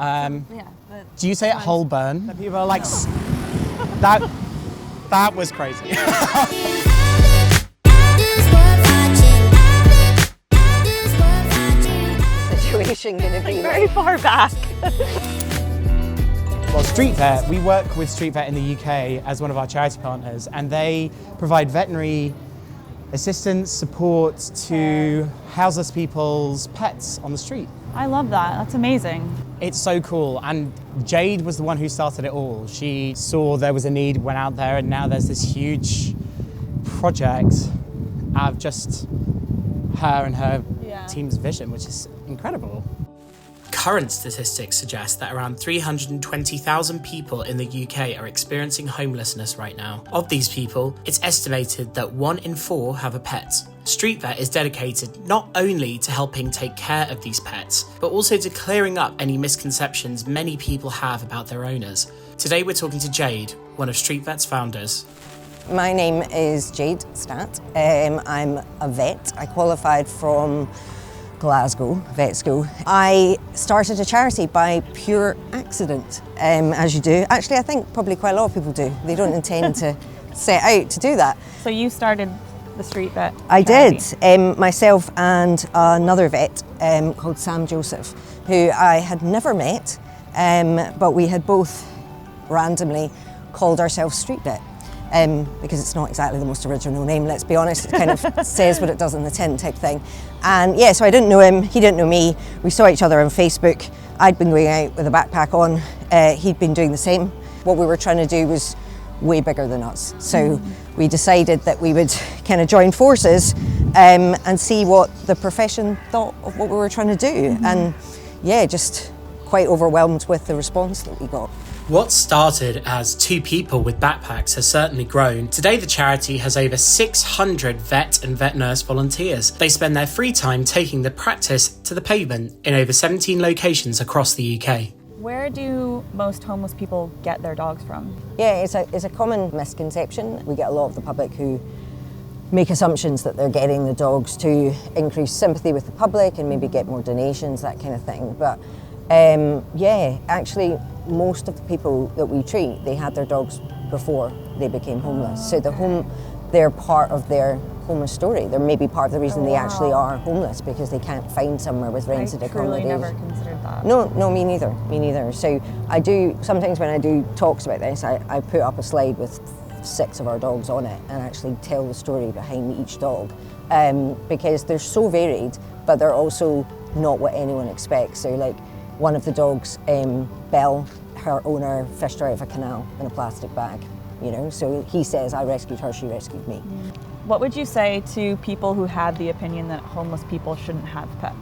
Do you say it whole burn? That people are like, that was crazy. Situation going to be very far back. Well, StreetVet, we work with StreetVet in the UK as one of our charity partners, and they provide veterinary assistance, support to houseless people's pets on the street. I love that. That's amazing. It's so cool, and Jade was the one who started it all. She saw there was a need, went out there, and now there's this huge project out of just her and her team's vision, which is incredible. Current statistics suggest that around 320,000 people in the UK are experiencing homelessness right now. Of these people, it's estimated that 1 in 4 have a pet. StreetVet is dedicated not only to helping take care of these pets, but also to clearing up any misconceptions many people have about their owners. Today we're talking to Jade, one of StreetVet's founders. My name is Jade Stat. I'm a vet. I qualified from Glasgow vet school. I started a charity by pure accident, as you do. Actually, I think probably quite a lot of people do. They don't intend to set out to do that. So you started the StreetVet I charity. did, myself and another vet called Sam Joseph, who I had never met, but we had both randomly called ourselves StreetVet. Because it's not exactly the most original name, let's be honest. It kind of says what it does in the tin type thing. And yeah, so I didn't know him, he didn't know me. We saw each other on Facebook. I'd been going out with a backpack on, he'd been doing the same. What we were trying to do was way bigger than us. So we decided that we would kind of join forces and see what the profession thought of what we were trying to do. And yeah, just quite overwhelmed with the response that we got. What started as 2 people with backpacks has certainly grown. Today the charity has over 600 vet and vet nurse volunteers. They spend their free time taking the practice to the pavement in over 17 locations across the UK. Where do most homeless people get their dogs from? Yeah, it's a common misconception. We get a lot of the public who make assumptions that they're getting the dogs to increase sympathy with the public and maybe get more donations, that kind of thing. But yeah, actually most of the people that we treat, they had their dogs before they became homeless. So they're part of their homeless story. They're maybe part of the reason they actually are homeless, because they can't find somewhere with rented accommodation. I truly never considered that. No, me neither. So I do, sometimes when I do talks about this, I put up a slide with 6 of our dogs on it and actually tell the story behind each dog, because they're so varied, but they're also not what anyone expects. So like, one of the dogs, Belle, her owner fished her out of a canal in a plastic bag, you know, so he says, I rescued her, she rescued me. What would you say to people who had the opinion that homeless people shouldn't have pets?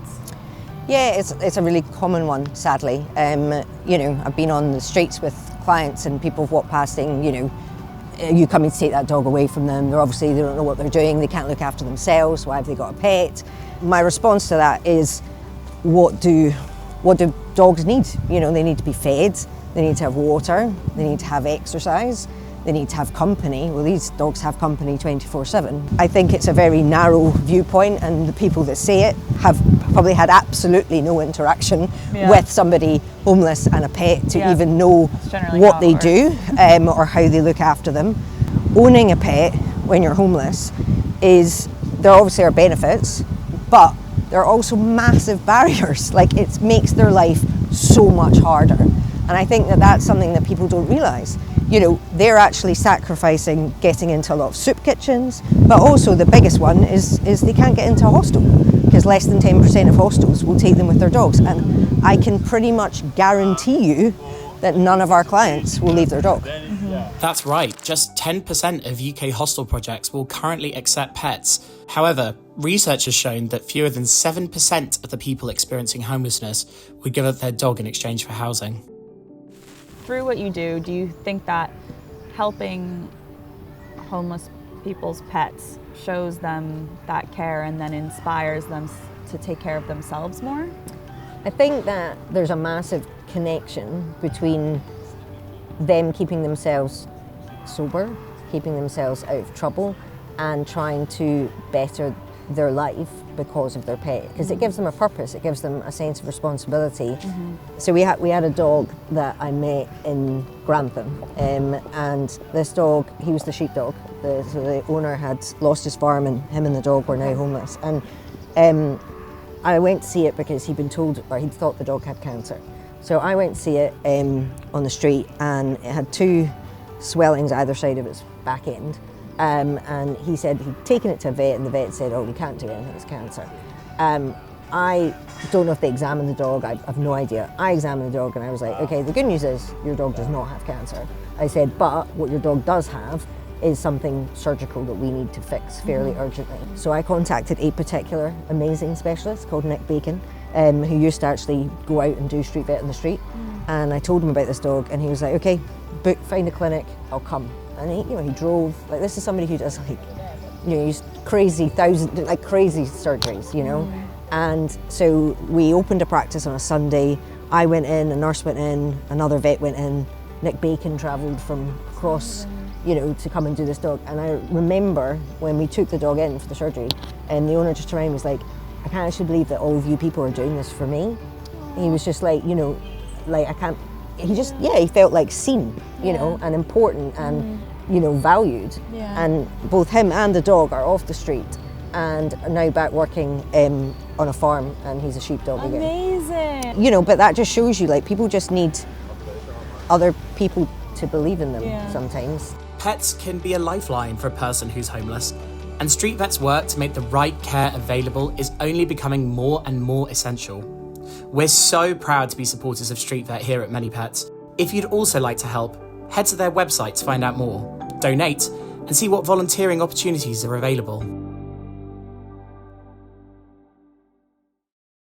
Yeah, it's a really common one, sadly. You know, I've been on the streets with clients and people have walked past saying, you know, you coming to take that dog away from them. They don't know what they're doing, they can't look after themselves, why have they got a pet? My response to that is, what do dogs need? You know, they need to be fed, they need to have water, they need to have exercise, they need to have company. Well, these dogs have company 24/7. I think it's a very narrow viewpoint, and the people that say it have probably had absolutely no interaction with somebody homeless and a pet to even know what they do or how they look after them. Owning a pet when you're homeless there obviously are benefits, but there are also massive barriers. Like, it makes their life so much harder. And I think that that's something that people don't realise. You know, they're actually sacrificing getting into a lot of soup kitchens, but also the biggest one is they can't get into a hostel, because less than 10% of hostels will take them with their dogs. And I can pretty much guarantee you that none of our clients will leave their dog. That's right, just 10% of UK hostel projects will currently accept pets. However, research has shown that fewer than 7% of the people experiencing homelessness would give up their dog in exchange for housing. Through what you do you think that helping homeless people's pets shows them that care and then inspires them to take care of themselves more? I think that there's a massive connection between them keeping themselves sober, keeping themselves out of trouble, and trying to better their life because of their pet, because it gives them a purpose, it gives them a sense of responsibility. So we had a dog that I met in Grantham, and this dog, he was the sheepdog. So the owner had lost his farm, and him and the dog were now homeless. And I went to see it because he'd been told, or he'd thought the dog had cancer. So I went to see it on the street, and it had 2 swellings either side of its back end. And he said he'd taken it to a vet, and the vet said, oh, we can't do anything, it's cancer. I don't know if they examined the dog, I've no idea. I examined the dog and I was like, okay, the good news is your dog does not have cancer. I said, but what your dog does have is something surgical that we need to fix fairly urgently. So I contacted a particular amazing specialist called Nick Bacon, who used to actually go out and do street vet in the street. And I told him about this dog, and he was like, okay, find a clinic, I'll come. And he drove, like, this is somebody who does, like, he's crazy crazy surgeries, And so we opened a practice on a Sunday. I went in, a nurse went in, another vet went in. Nick Bacon travelled from across, to come and do this dog. And I remember when we took the dog in for the surgery, and the owner just turned around and was like, I can't actually believe that all of you people are doing this for me. He was just like, I can't, he felt like seen, and important and, valued. And both him and the dog are off the street and are now back working on a farm, and he's a sheepdog again. Amazing. But that just shows you, like, people just need other people to believe in them sometimes. Pets can be a lifeline for a person who's homeless, and StreetVet's work to make the right care available is only becoming more and more essential. We're so proud to be supporters of StreetVet here at ManyPets. If you'd also like to help, head to their website to find out more, donate, and see what volunteering opportunities are available.